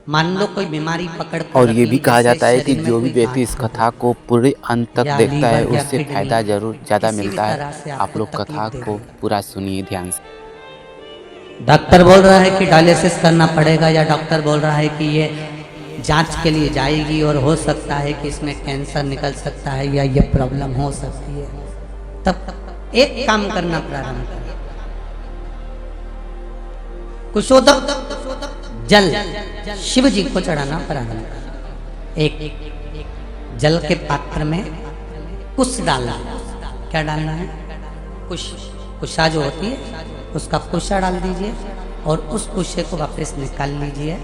मान लो कोई बीमारी पकड़ कर और ये रखी, भी कहा जैसे जाता है कि शरीर में जो भी कोई व्यक्ति इस कथा को पूरे अंत तक या देखता है लीवर या उससे किडनी फायदा जरूर ज़्यादा किसी भी मिलता है। तरह से आप आपको लोग तकलीफ कथा दे को रही है, पूरा सुनिए ध्यान से। डॉक्टर बोल रहा है कि डायलिसिस करना पड़ेगा, या डॉक्टर बोल रहा है कि ये जांच के लिए जाएगी और हो सकता है कि इसमें कैंसर निकल सकता है या ये प्रॉब्लम हो सकती है, तब एक काम करना प्रारंभ करें। कुशोदक जल शिव जी को चढ़ाना प्रारंभ करें। एक जल के पात्र में कुश डालना। क्या डालना है? कुश। कुशा जो होती है उसका कुशा डाल दीजिए और उस कुशे को वापस निकाल लीजिए।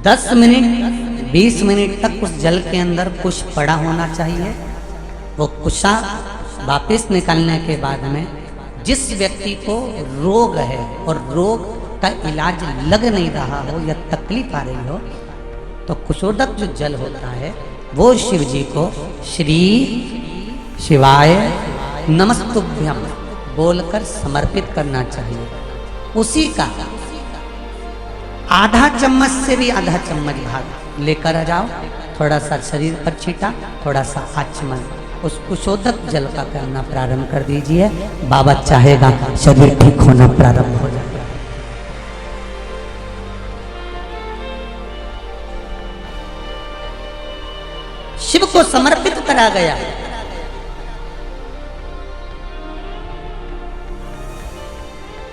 10 मिनट 20 मिनट तक उस जल के अंदर कुश पड़ा होना चाहिए। वो कुशा वापस निकालने के बाद में जिस व्यक्ति को रोग है और रोग का इलाज लग नहीं रहा हो या तकलीफ आ रही हो, तो कुशोदक जो जल होता है वो शिव जी को श्री शिवाय नमस्तुभ्यम बोलकर समर्पित करना चाहिए। उसी का आधा चम्मच से भी आधा चम्मच भाग लेकर आ जाओ, थोड़ा सा शरीर पर छींटा, थोड़ा सा आचमन, उस कुशोदक जल का करना प्रारंभ कर दीजिए। बाबा चाहेगा शरीर ठीक होना प्रारंभ हो जाएगा। शिव को समर्पित करा गया।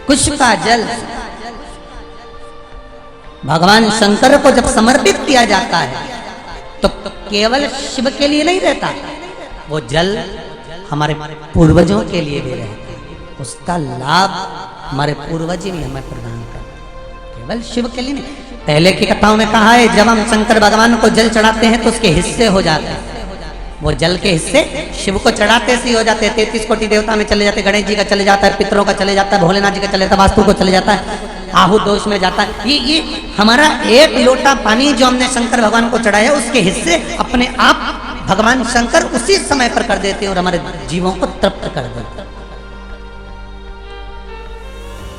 कुश का जल भगवान शंकर को जब समर्पित किया जाता है तो केवल शिव के लिए नहीं रहता, वो जल हमारे पूर्वजों के लिए भी रहता है। उसका लाभ हमारे पूर्वज ही हमें प्रदान करते, केवल शिव के लिए नहीं। पहले की कथाओं में कहा है जब हम शंकर भगवान को जल चढ़ाते हैं तो उसके हिस्से हो जाते हैं। वो जल के हिस्से शिव को चढ़ाते से ही हो जाते हैं। 33 कोटि देवता में चले जाते हैं, गणेश जी का चले जाता है, पितरों का चले जाता है, भोलेनाथ जी का चले जाता है, वास्तु को चले जाता है, आहु दोष में जाता है। ये हमारा एक लोटा पानी जो हमने शंकर भगवान को चढ़ाया उसके हिस्से अपने आप भगवान शंकर उसी समय पर कर देते हैं और हमारे जीवों को तृप्त कर देते हैं।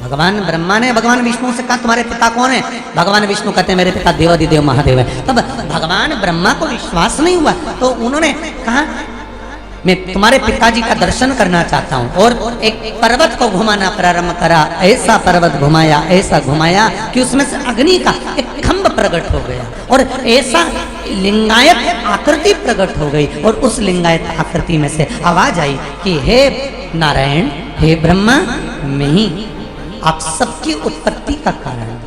भगवान ब्रह्मा ने भगवान विष्णु से कहा तुम्हारे पिता कौन है? भगवान विष्णु कहते हैं मेरे पिता देवादिदेव महादेव है। तब भगवान ब्रह्मा को विश्वास नहीं हुआ तो उन्होंने कहा मैं तुम्हारे पिताजी का दर्शन करना चाहता हूँ, और एक पर्वत को घुमाना प्रारंभ करा। ऐसा पर्वत घुमाया, ऐसा घुमाया कि उसमें से अग्नि का एक खंभ प्रकट हो गया और ऐसा लिंगायत आकृति प्रकट हो गई, और उस लिंगायत आकृति में से आवाज आई कि हे नारायण, हे ब्रह्मा, मैं ही आप सबकी उत्पत्ति का कारण,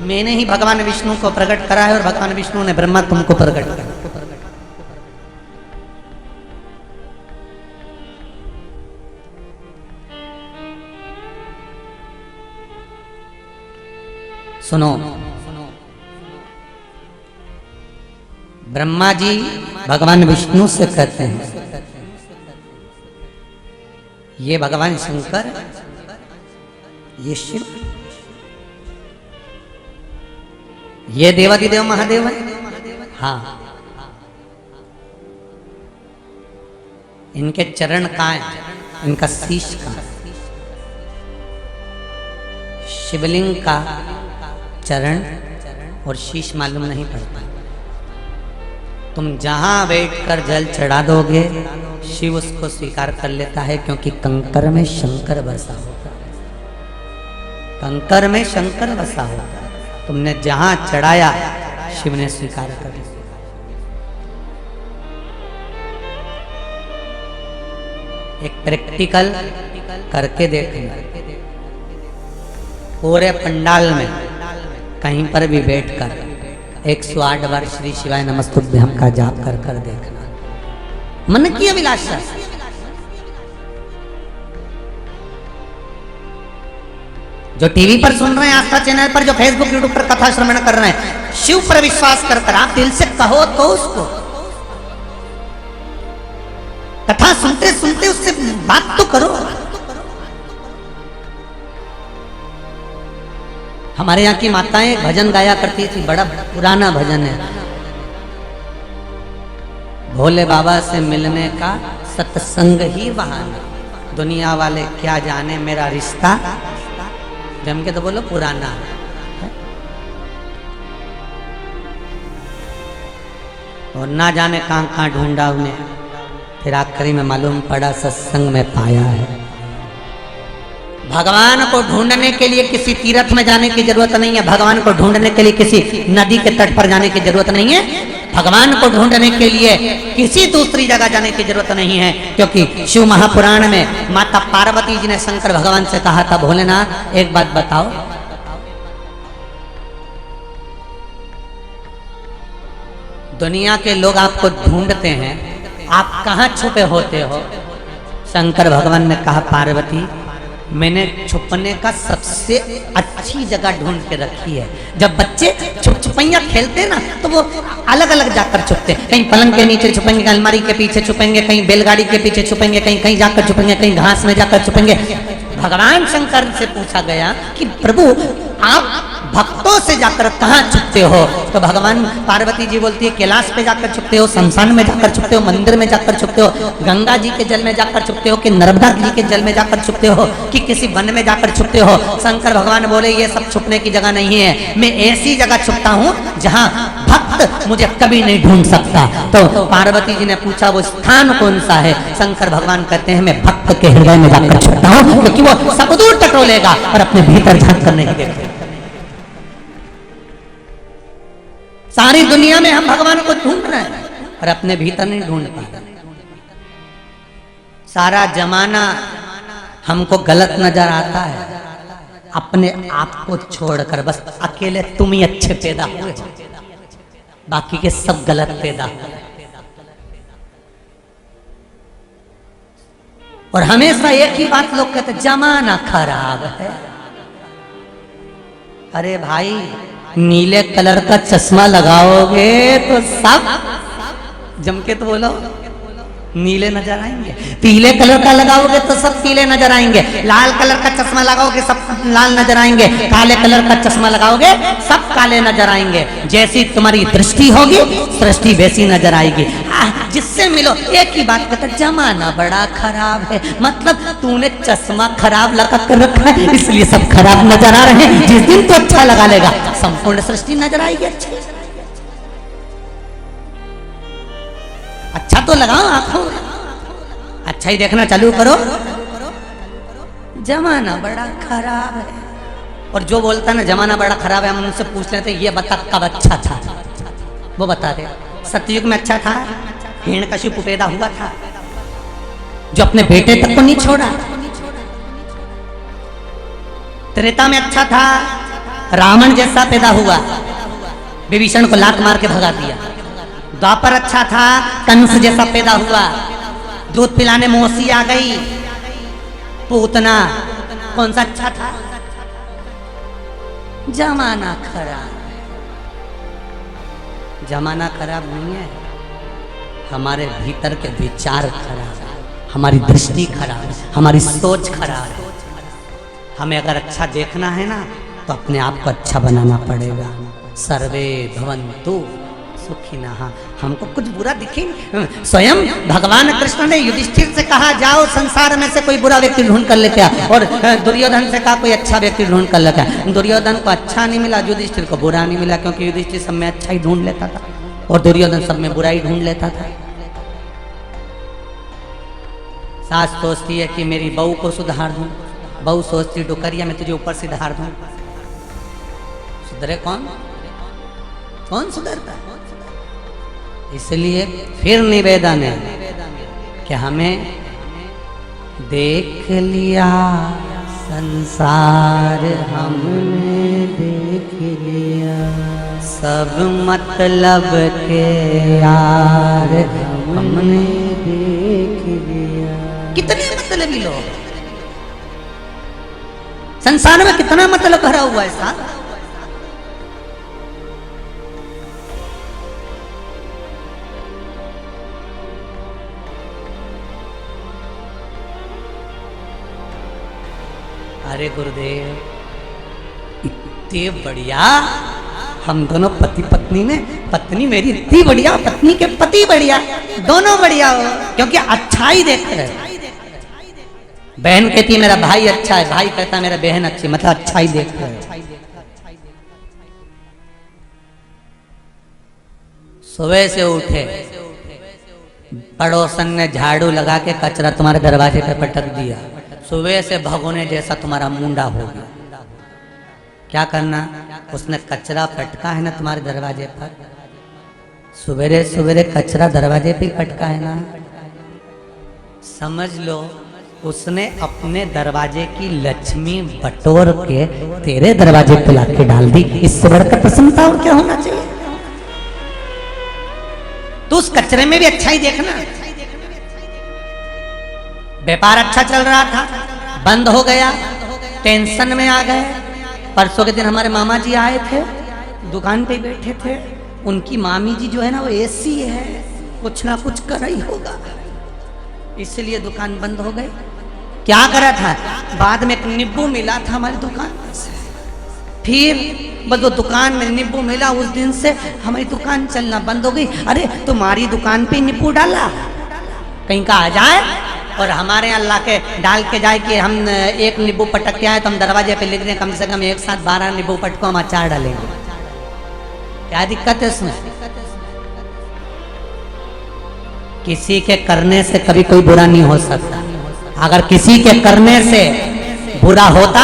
मैंने ही भगवान विष्णु को प्रकट करा है और भगवान विष्णु ने ब्रह्मा तुमको प्रकट करा। सुनो, ब्रह्मा जी भगवान विष्णु से कहते हैं ये भगवान शंकर, ये शिव, ये देवादिदेव महादेव है। हाँ, इनके चरण कहाँ है? इनका शीश कहाँ? शिवलिंग का चरण और शीश मालूम नहीं पड़ता। तुम जहां बैठकर जल चढ़ा दोगे शिव उसको स्वीकार कर लेता है, क्योंकि कंकर में शंकर बसा होगा। कंकर में शंकर बसा होगा। तुमने जहां चढ़ाया शिव ने स्वीकार कर लिया। एक प्रैक्टिकल करके देखना, पूरे पंडाल में कहीं पर भी बैठकर 108 बार श्री शिवाय नमस्तुभ्यम का जाप कर कर देखना। मन की अभिलाषा। जो टीवी पर सुन रहे हैं, आस्था चैनल पर, जो फेसबुक यूट्यूब पर कथा श्रवण कर रहे हैं, शिव पर विश्वास कर कर आप दिल से कहो तो उसको, कथा सुनते सुनते उससे बात तो करो। हमारे यहाँ की माताएं भजन गाया करती थी, बड़ा पुराना भजन है, भोले बाबा से मिलने का सत्संग ही बहाना, दुनिया वाले क्या जाने मेरा रिश्ता, जम के तो बोलो पुराना है। और ना जाने कहाँ कहाँ ढूंढा उन्हें, फिर आखिरी में मालूम पड़ा सत्संग में पाया है। भगवान को ढूंढने के लिए किसी तीर्थ में जाने की जरूरत नहीं है, भगवान को ढूंढने के लिए किसी नदी के तट पर जाने की जरूरत नहीं है, भगवान को ढूंढने के लिए किसी दूसरी जगह जाने की जरूरत नहीं है। क्योंकि शिव महापुराण में माता पार्वती जी ने शंकर भगवान से कहा था, भोलेनाथ एक बात बताओ, दुनिया के लोग आपको ढूंढते हैं, आप कहाँ छुपे होते हो? शंकर भगवान ने कहा, पार्वती मैंने छुपने का सबसे अच्छी जगह ढूंढ के रखी है। जब बच्चे छुपैया खेलते हैं ना, तो वो अलग अलग जाकर छुपते हैं। कहीं पलंग के नीचे छुपेंगे, कहीं अलमारी के पीछे छुपेंगे, कहीं बैलगाड़ी के पीछे छुपेंगे, कहीं कहीं जाकर छुपेंगे, कहीं घास में जाकर छुपेंगे। भगवान शंकर से पूछा गया कि प्रभु आप भक्तों से जाकर कहाँ छुपते हो? तो भगवान पार्वती जी बोलती है, कैलाश पे जाकर छुपते हो, शमशान में जाकर छुपते हो, मंदिर में जाकर छुपते हो, गंगा जी के जल में जाकर छुपते हो, कि नर्मदा जी के जल में जाकर छुपते हो, कि किसी वन में जाकर छुपते हो? शंकर भगवान बोले, ये सब छुपने की जगह नहीं है, मैं ऐसी जगह छुपता हूँ जहाँ भक्त मुझे कभी नहीं ढूंढ सकता। तो पार्वती जी ने पूछा, वो स्थान कौन सा है? शंकर भगवान कहते हैं, मैं भक्त के हृदय में जाकर छुपता हूँ, क्योंकि वो सब दूर टटोलेगा और अपने भीतर झांक कर नहीं देखेगा। सारी दुनिया में हम भगवान को ढूंढ रहे हैं और अपने भीतर नहीं ढूंढ पाते। सारा जमाना हमको गलत नजर आता है, अपने आप को छोड़कर बस अकेले तुम ही अच्छे पैदा हुए, बाकी के सब गलत पैदा हुए। और हमेशा एक ही बात लोग कहते, जमाना खराब है। अरे भाई, नीले कलर का चश्मा लगाओगे तो सब जम के तो बोलो नीले नजर आएंगे, पीले कलर का लगाओगे तो सब पीले नजर आएंगे, लाल कलर का चश्मा लगाओगे सब लाल नजर आएंगे, काले कलर का चश्मा लगाओगे सब काले नजर आएंगे। जैसी तुम्हारी दृष्टि होगी सृष्टि वैसी नजर आएगी। जिससे मिलो एक ही बात कहता, जमाना बड़ा खराब है। मतलब तूने चश्मा खराब लगा कर रखा है, इसलिए सब खराब नजर आ रहे हैं। जिस दिन तो अच्छा लगा लेगा, संपूर्ण सृष्टि नजर आएगी अच्छी। अच्छा तो लगाओ आंखों में, अच्छा ही देखना चालू करो। जमाना बड़ा खराब है। और जो बोलता है ना जमाना बड़ा खराब है, हम उनसे पूछ लेते, ये बता कब अच्छा था? वो बता दे। सतयुग में अच्छा था, हिरण्यकशिपु पैदा हुआ था जो अपने बेटे तक को नहीं छोड़ा। त्रेता में अच्छा था, रावण जैसा पैदा हुआ, विभीषण को लात मार के भगा दिया। द्वापर अच्छा था, कंस जैसा पैदा हुआ, दूध पिलाने मौसी आ गई। पूतना कौन सा अच्छा था? जमाना खराब। जमाना खराब नहीं है, हमारे भीतर के विचार खराब है, हमारी दृष्टि खराब है, हमारी सोच खराब है। हमें अगर अच्छा देखना है ना, तो अपने आप को अच्छा बनाना पड़ेगा। सर्वे भवन्तु सुखिनः। हमको कुछ बुरा दिखे, स्वयं भगवान कृष्ण ने युधिष्ठिर से कहा, जाओ संसार में से कोई बुरा व्यक्ति ढूंढ कर लेके आ, और दुर्योधन से कहा कोई अच्छा व्यक्ति ढूंढ कर लेके आ। दुर्योधन को अच्छा नहीं मिला, युधिष्ठिर को बुरा नहीं मिला, क्योंकि युधिष्ठिर सब में अच्छा ही ढूंढ लेता था और दुर्योधन सब में बुरा ही ढूंढ लेता था। सास सोचती है कि मेरी बहू को सुधार दूं, बहू सोचती डुकरिया में तुझे ऊपर से धार दूं। सुधरे कौन? कौन सुधरता है? इसलिए फिर निवेदन है कि हमें देख लिया संसार, हमने देख लिया सब मतलब के यार, हमने देख लिया। कितने मतलबी लोग संसार में, कितना मतलब भरा हुआ है साहब। अरे गुरुदेव, इतने बढ़िया, हम दोनों पति पत्नी में, पत्नी मेरी इतनी बढ़िया, पत्नी के पति बढ़िया, दोनों बढ़िया हो, क्योंकि अच्छा ही देख रहे। बहन कहती है मेरा भाई अच्छा है, भाई कहता है मेरा बहन अच्छी, मतलब अच्छा ही देख रहे। सुबह से उठे, पड़ोसन ने झाड़ू लगा के कचरा तुम्हारे दरवाजे पे पटक दिया, सुबह से भगोने जैसा तुम्हारा मुंडा हो गया। क्या करना? उसने कचरा पटका है ना तुम्हारे दरवाजे पर, सवेरे सवेरे कचरा दरवाजे पे पटका है ना, समझ लो उसने अपने दरवाजे की लक्ष्मी बटोर के तेरे दरवाजे पे लाके डाल दी। इससे बढ़कर प्रसन्नता और क्या होना चाहिए? तो उस कचरे में भी अच्छा ही देखना। व्यापार अच्छा चल रहा था, बंद हो गया, टेंशन में आ गए। परसों के दिन हमारे मामा जी आए थे, दुकान पे बैठे थे, उनकी मामी जी जो है ना वो एसी है, कुछ ना कुछ कर रही होगा, इसलिए दुकान बंद हो गई। क्या करा था? बाद में एक नींबू मिला था हमारी दुकान से, फिर बस वो दुकान में नींबू मिला, उस दिन से हमारी दुकान चलना बंद हो गई। अरे तुम्हारी दुकान पे नींबू डाला, कहीं का आ जाए और हमारे यहाँ ला के डाल के जाए कि हम एक नींबू पटक के आए तो हम दरवाजे पे लिख दें कम से कम एक साथ 12 नींबू पटको हम अचार डालेंगे। क्या दिक्कत है उसमें? किसी के करने से कभी कोई बुरा नहीं हो सकता। अगर किसी के करने से बुरा होता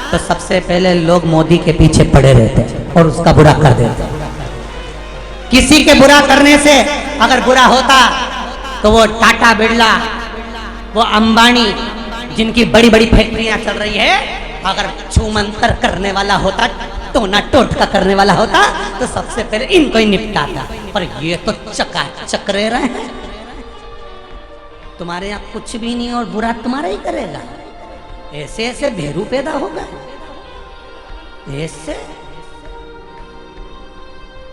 तो सबसे पहले लोग मोदी के पीछे पड़े रहते और उसका बुरा कर देते। किसी के बुरा करने से अगर बुरा होता तो वो टाटा बिरला, वो अंबानी, जिनकी बड़ी बड़ी फैक्ट्रियां चल रही है, अगर छूमंतर करने वाला होता, टोना टोटका करने वाला होता तो सबसे पहले इनको ही निपटाता। पर ये तो चकाचक रह रहे हैं। तुम्हारे यहाँ कुछ भी नहीं और बुरा तुम्हारा ही करेगा। ऐसे ऐसे भेरू पैदा हो गए, ऐसे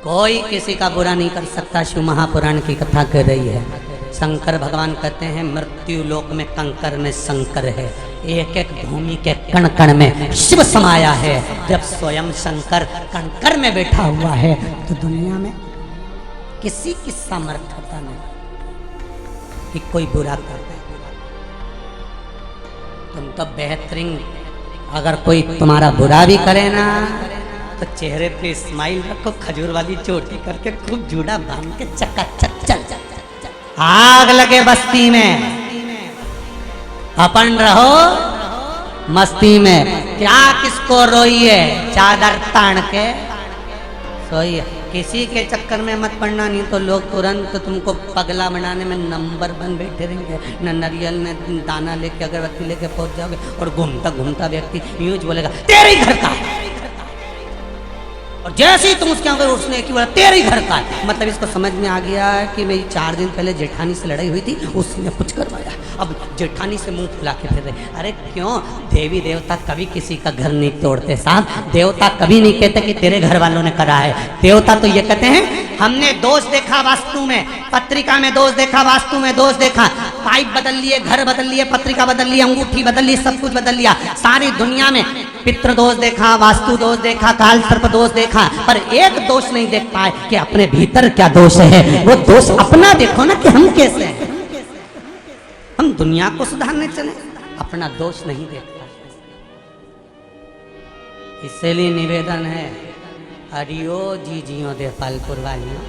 कोई किसी का बुरा नहीं कर सकता। शिव महापुराण की कथा कर रही है। शंकर भगवान कहते हैं मृत्यु लोक में कंकर में शंकर है, एक एक भूमि के कण कण में शिव समाया है। जब स्वयं शंकर कंकर में बैठा हुआ है तो दुनिया में किसी की सामर्थ्यता नहीं कि कोई बुरा कर दे। तुम तो बेहतरीन, अगर कोई तुम्हारा बुरा भी करे ना तो चेहरे पे स्माइल रखो, खजूर वाली चोटी करके खूब जूड़ा बांध के चकाचक चल चल। आग लगे बस्ती में, अपन रहो मस्ती में। क्या किसको रोइए, चादर तान के सोइए। किसी के चक्कर में मत पड़ना, नहीं तो लोग तुरंत तुमको पगला बनाने में नंबर 1 बैठे रहेंगे। न नारियल ने दाना लेके अगरबत्ती लेके पहुंच जाओगे और घूमता घूमता व्यक्ति यूं बोलेगा तेरे ही घर का है, और जैसे ही तुम उसके आगे उसने की बोला तेरे ही घर का है, मतलब इसको समझ में आ गया कि मेरी 4 दिन पहले जेठानी से लड़ाई हुई थी, उसने कुछ करवाया, अब जेठानी से मुंह फुला के फिर रहे। अरे क्यों? देवी देवता कभी किसी का घर नहीं तोड़ते साहब। देवता कभी नहीं कहते कि तेरे घर वालों ने करा है। देवता तो ये कहते हैं हमने दोष देखा वास्तु में, पत्रिका में दोष देखा, वास्तु में दोष देखा, पाइप बदल लिए, घर बदल लिए, पत्रिका बदल ली, अंगूठी बदल ली, सब कुछ बदल लिया। सारी दुनिया में पितृ दोष देखा, वास्तु दोष देखा, काल सर्प दोष देखा, पर एक दोष नहीं देख पाए कि अपने भीतर क्या दोष है। वो दोष अपना देखो ना कि हम कैसे हैं। हम दुनिया को सुधारने चले, अपना दोष नहीं देख पाए। इसलिए निवेदन है, हरियो जी जियो देवपालपुर वालियों,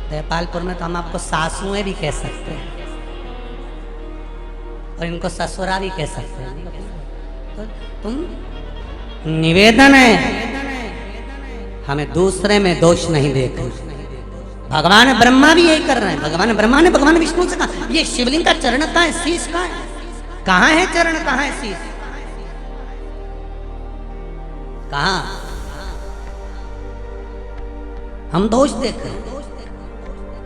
देवपालपुर में तो हम आपको सासुएं भी कह सकते हैं और इनको ससुरा भी कह सकते हैं। तो तुम निवेदन है, हमें दूसरे में दोष नहीं देखना। भगवान ब्रह्मा भी यही कर रहे हैं। भगवान ब्रह्मा ने भगवान विष्णु से कहा ये शिवलिंग का चरण कहाँ है, शीश कहाँ है? कहाँ है चरण, कहाँ है शीश? कहाँ? हम दोष देख रहे हैं।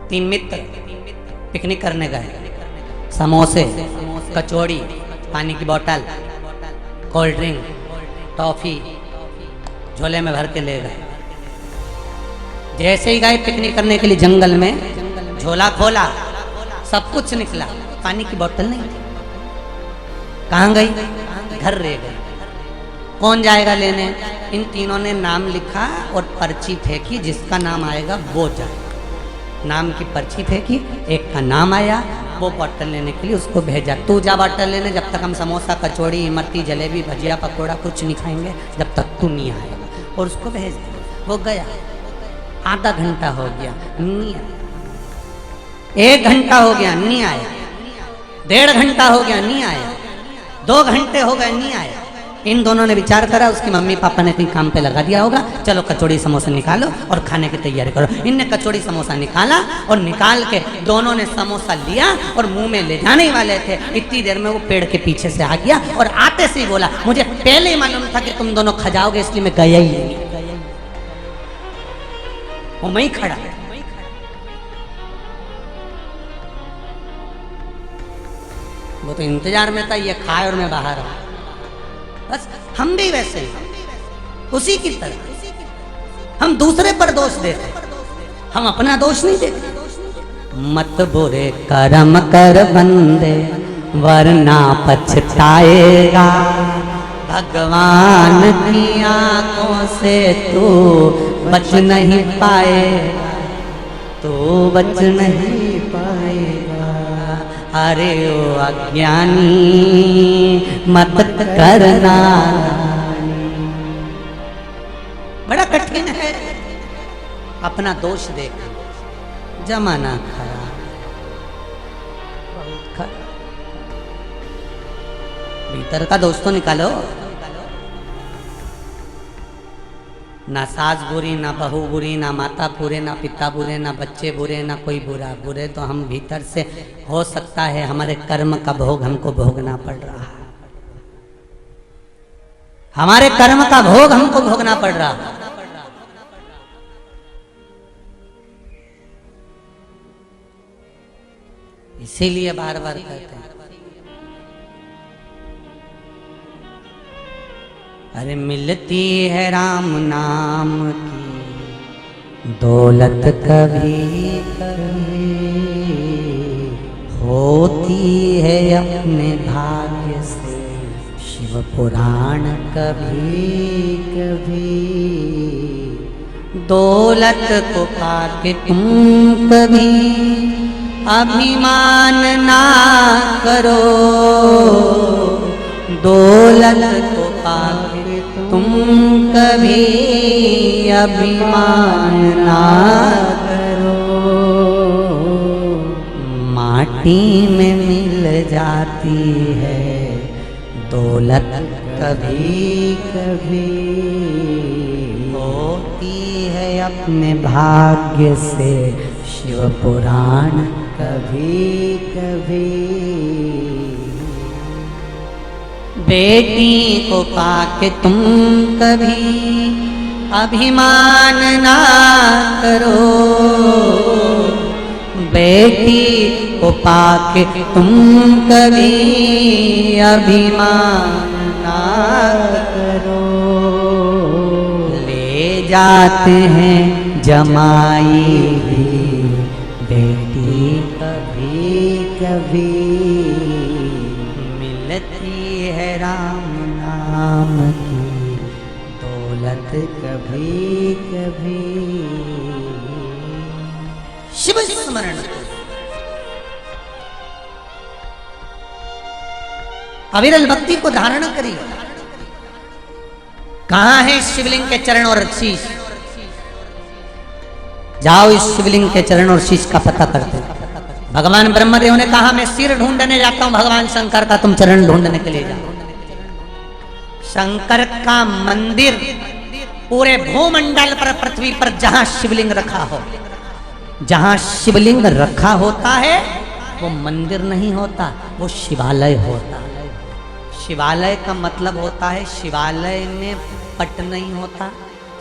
3 मित्र पिकनिक करने गए, समोसे, कचौड़ी, पानी की बोतल, कोल्ड ड्रिंक, टॉफी झोले में भर के ले गए। जैसे ही गए पिकनिक करने के लिए जंगल में, झोला खोला, सब कुछ निकला, पानी की बोतल नहीं। कहाँ गई? घर रह गई। कौन जाएगा लेने? इन तीनों ने नाम लिखा और पर्ची फेंकी, जिसका नाम आएगा वो जाए। नाम की पर्ची फेंकी, एक का नाम आया, वो बॉटल लेने के लिए उसको भेजा, तू जा बॉटल लेने, जब तक हम समोसा कचौड़ी इमरती जलेबी भजिया पकौड़ा कुछ नहीं खाएंगे जब तक तू नहीं आएगा। और उसको भेज दिया, वो गया। आधा घंटा हो गया नहीं आया, 1 घंटा हो गया नहीं आया, 1.5 घंटा हो गया नहीं आया, 2 घंटे हो गए नहीं आया। इन दोनों ने विचार करा, उसकी मम्मी पापा ने कहीं काम पे लगा दिया होगा, चलो कचौड़ी समोसा निकालो और खाने की तैयारी करो। इनने कचौड़ी समोसा निकाला और निकाल के दोनों ने समोसा लिया और मुंह में ले जाने वाले थे, इतनी देर में वो पेड़ के पीछे से आ गया और आते से ही बोला, मुझे पहले ही मालूम था कि तुम दोनों खा जाओगे, इसलिए मैं गया ही नहीं। वो मैं ही खड़ा, वो तो इंतजार में था ये खाए और मैं बाहर आऊं। बस हम भी वैसे ही, उसी की तरह हम दूसरे पर दोष देते, हम अपना दोष नहीं देते। मत बुरे कर्म कर बंदे वरना पछताएगा, भगवान की आंखों से तू बच नहीं पाएगा, तू बच नहीं पाएगा। अरे ओ अज्ञानी मत करना, बड़ा कठिन है अपना दोष देखना। जमाना खराब, बहुत खराब। भीतर का दोष तो निकालो। ना सास बुरी, ना बहू बुरी, ना माता बुरे, ना पिता बुरे, ना बच्चे बुरे, ना कोई बुरा। बुरे तो हम भीतर से, हो सकता है हमारे कर्म का भोग हमको भोगना पड़ रहा है, हमारे कर्म का भोग हमको भोगना पड़ रहा है। इसीलिए बार बार कहते हैं, अरे मिलती है राम नाम की दौलत कभी कभी, होती है अपने भाग्य से शिव पुराण कभी कभी। दौलत को पाके तुम कभी अभिमान ना करो, दौलत को पाके तुम कभी अभिमान ना करो। माटी में मिल जाती है दौलत कभी कभी, होती है अपने भाग्य से शिव पुराण कभी कभी। बेटी को पाके तुम कभी अभिमान ना करो, बेटी को पाके तुम कभी अभिमान ना करो। ले जाते हैं जमाई बेटी कभी कभी, मिलती है राम नाम की दौलत कभी कभी। शिव स्मरण, अविरल भक्ति को धारण करिए। कहां है शिवलिंग के चरण और शीश? जाओ इस शिवलिंग के चरण और शीश का पता करते। भगवान ब्रह्मदेव ने कहा मैं सिर ढूंढने जाता हूं, भगवान शंकर का तुम चरण ढूंढने के लिए जाओ। शंकर का मंदिर पूरे भूमंडल पर, पृथ्वी पर जहां शिवलिंग रखा हो, जहां शिवलिंग रखा होता है वो मंदिर नहीं होता, वो शिवालय होता है। शिवालय का मतलब होता है शिवालय में पट नहीं होता,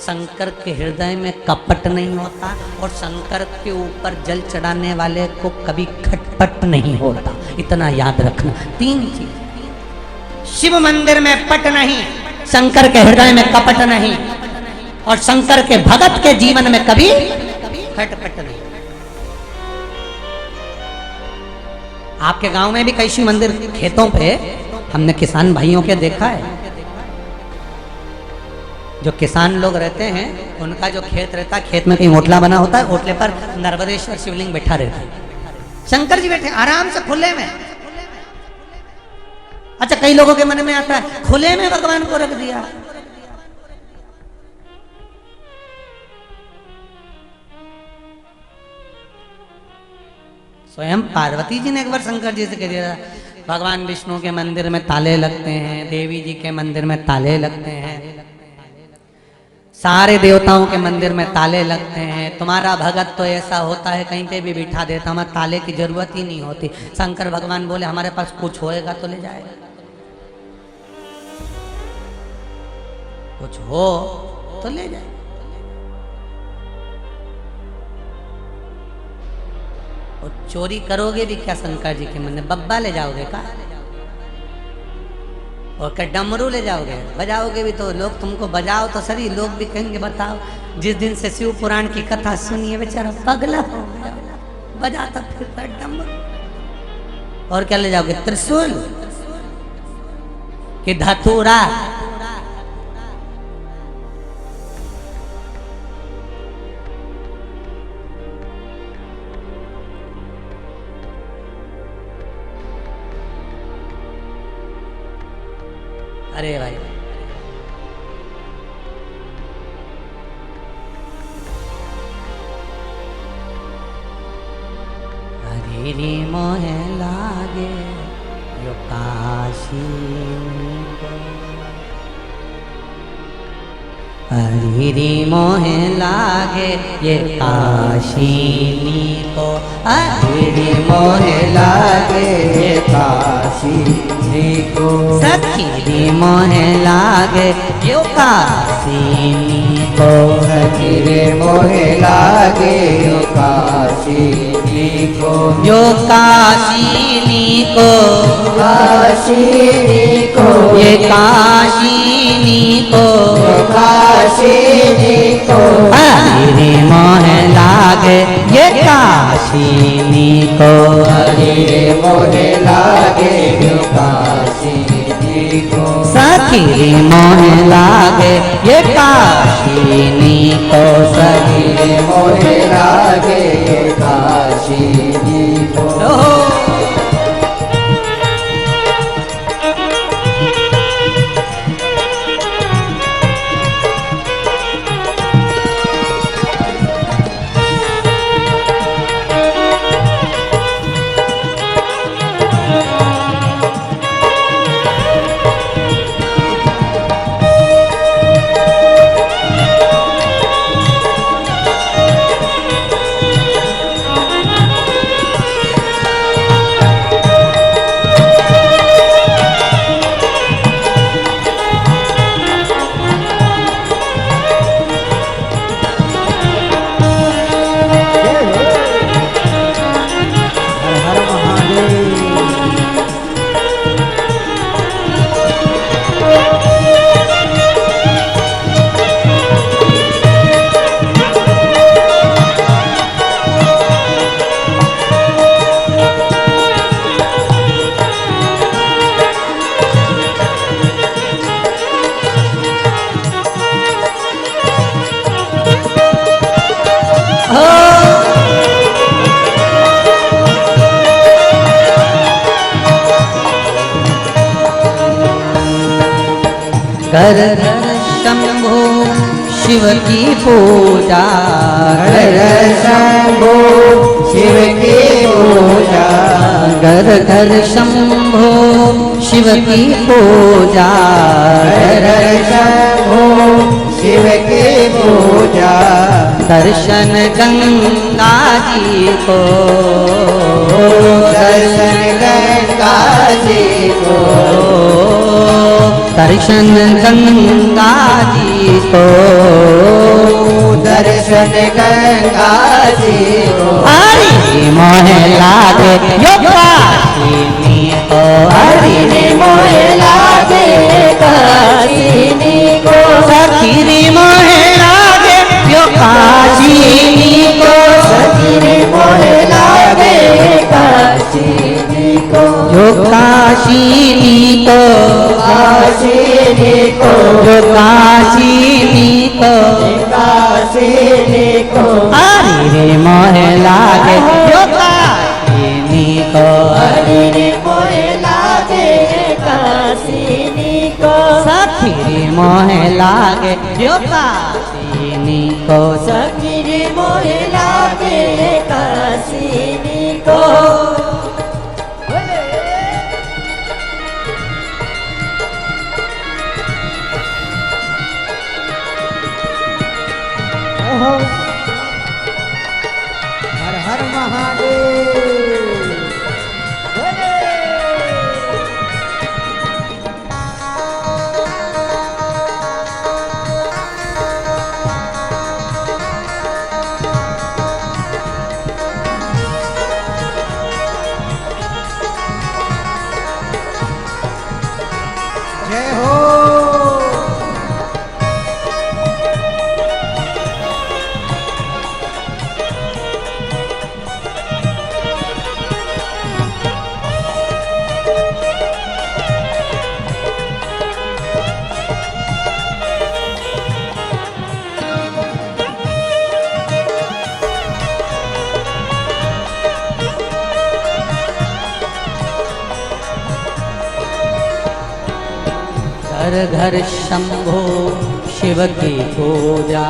शंकर के हृदय में कपट नहीं होता, और शंकर के ऊपर जल चढ़ाने वाले को कभी खटपट नहीं होता। इतना याद रखना। 3 चीज, शिव मंदिर में पट नहीं, शंकर के हृदय में कपट नहीं, और शंकर के भगत के जीवन में कभी खटपट नहीं। आपके गांव में भी कई शिव मंदिर खेतों पे हमने किसान भाइयों के देखा है। जो किसान लोग रहते हैं उनका जो खेत रहता है, खेत में कहीं ओटला बना होता है, ओटले पर नर्मदेश्वर शिवलिंग बैठा रहता है। शंकर जी बैठे आराम से खुले में। अच्छा, कई लोगों के मन में आता है खुले में भगवान को रख दिया। स्वयं पार्वती जी ने एक बार शंकर जी से कह दिया, भगवान विष्णु के मंदिर में ताले लगते हैं, देवी जी के मंदिर में ताले लगते हैं, सारे देवताओं के मंदिर में ताले लगते हैं, तुम्हारा भगत तो ऐसा होता है कहीं पे भी बिठा देता, हमें ताले की जरूरत ही नहीं होती। शंकर भगवान बोले हमारे पास कुछ होएगा तो ले जाएगा, कुछ हो तो ले जाएगा। और चोरी करोगे भी क्या शंकर जी के मंदिर? बब्बा ले जाओगे का? और क्या डमरू ले जाओगे? बजाओगे भी तो लोग तुमको बजाओ तो सही, लोग भी कहेंगे बताओ जिस दिन से शिव पुराण की कथा सुनिए बेचारा पगला हो गया, बजाता फिरता डमरू। और क्या ले जाओगे? त्रिशूल कि धतूरा? अरे भाई, हरी रे मोहे लागे यो काशी को, हरी रे मोहे लागे ये काशीनी को, हरी रे मोहे लागे ये काशीनी को, सखी रे मोहे लागे यो काशीनी को, हरी रे मोहे लागे यो काशीनी को, यो काशीनी को, काशीनी को, ये काशीनी को, काशीनी को, हरी रे मोहे लागे ये काशीनी को, हरी रे मोहे लागे ये काशीनी को, सखी रे मोहे लागे ये काशीनी को, सखी रे मोहे लागे ये काशीनी को। घर घर शंभो शिव की पूजा, घर शंभो शिव की पूजा, घर घर शंभो शिव की पूजा, घर शंभो शिव की पूजा, दर्शन गंगा जी को, दर्शन गंगा जी को, दर्शन गंगा जी को, दर्शन गंगा जी को, हरि मोहे लागे यो काशीनी को, हरि मोहे लागे काशीनी को, सखी रे मोहे लागे यो काशीनी को, सखी रे मोहे लागे काशीनी को, यो काशीनी को, काशीनी को, यो काशीनी को, काशीनी को, हरि रे मोहे लागे यो काशीनी सखी रे मोहे लागे यो काशीनी को सखी रे मोहे लागे काशीनी को हर हर महादेव। जय हो। घर घर शंभो शिव की पूजा,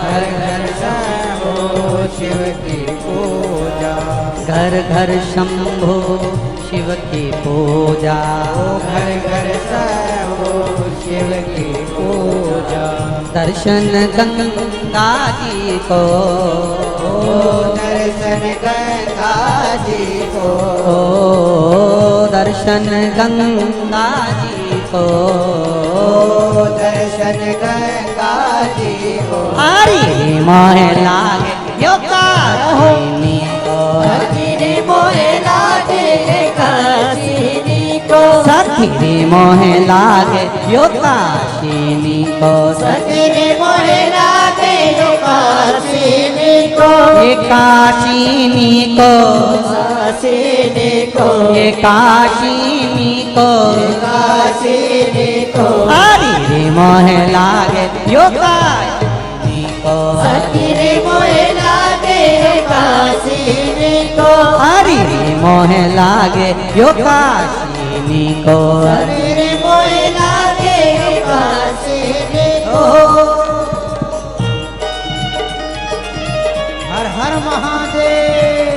घर घर शंभो शिव की पूजा, घर घर शंभो शिव की पूजा, घर घर शंभो शिव की पूजा। दर्शन गंगा जी को, दर्शन गंगा जी को, दर्शन गंगा जी को, दर्शन गंगा जी को। हरि मोहे लागे यो काशीनी को, सखी रे मोहे लागे काशीनी को सखी रे मोहे लागे यो काशीनी को, सखी रे मोहे लागे काशीनी को ये काशीनी को, काशीनी को ये काशीनी को, काशीनी को हरि रे मोहे लागे यो काशीनी को, सखी रे मोहे लागे काशीनी को हरि रे मोहे लागे यो काशीनी को। सखी रे मोहे लागे काशीनी को हर हर महादेव।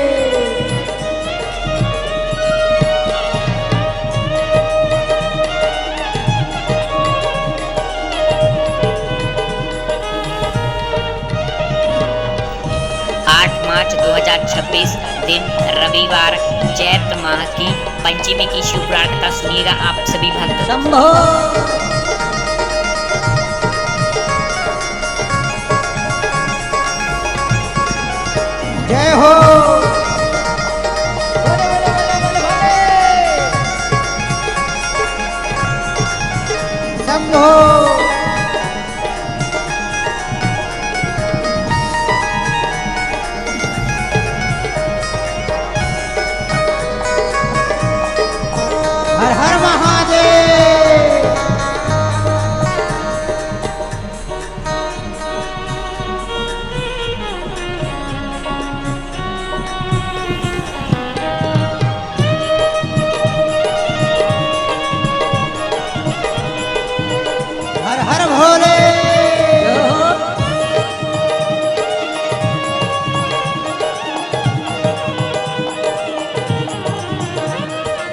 मार्च 2026 दिन रविवार चैत माह की पंचमी की शिव पुराण कथा सुनिएगा आप सभी भक्त। शंभो जय हो। शंभो हर हर महादेव। हर हर भोले।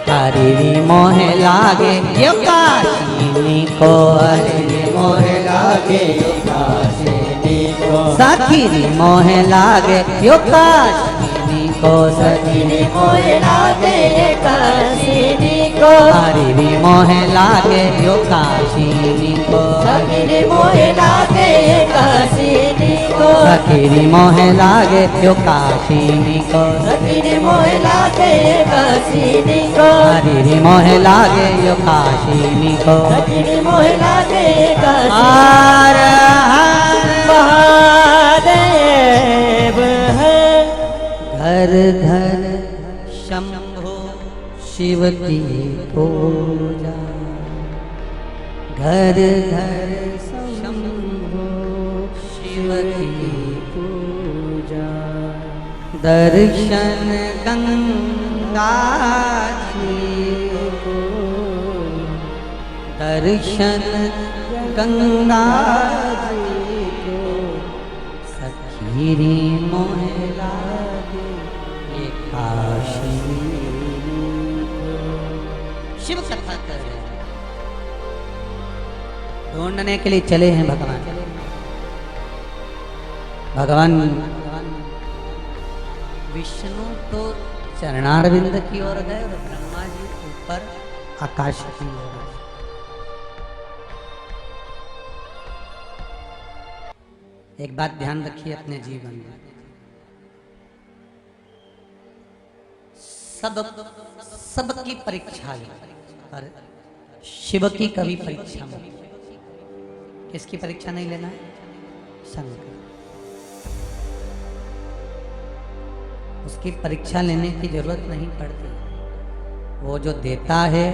हरि रे मोहे लागे यो काशीनी को, हरि रे मोहे लागे यो काशीनी को, सखी रे मोहे लागे यो काशीनी को, सखी रे मोहे लागे काशीनी को हरि रे मोहे लागे यो काशीनी को, सखी रे मोहे लागे काशीनी को सखी रे मोहे लागे यो काशीनी को, सखी रे मोहे लागे काशीनी को हरि रे मोहे लागे यो काशीनी को। सखी रे मोहे लागे काशीनी हर हर महादेव है घर घर शंभो शिव की पूजा, घर घर शंभो शिव की पूजा, दर्शन गंगा जी को, दर्शन गंगा जी को सखीरी मोहे लागे ये काशी को। शिव कथा कर रहे हैं, ढूंढने के लिए चले हैं भगवान। भगवान विष्णु तो चरणारविंद की ओर गए और ब्रह्मा जी ऊपर आकाश की ओर। एक बात ध्यान रखिए अपने जीवन में, सबकी परीक्षा है पर शिव की कभी परीक्षा नहीं। किसकी परीक्षा नहीं लेना है? शंकर। उसकी परीक्षा लेने की जरूरत नहीं पड़ती। वो जो देता है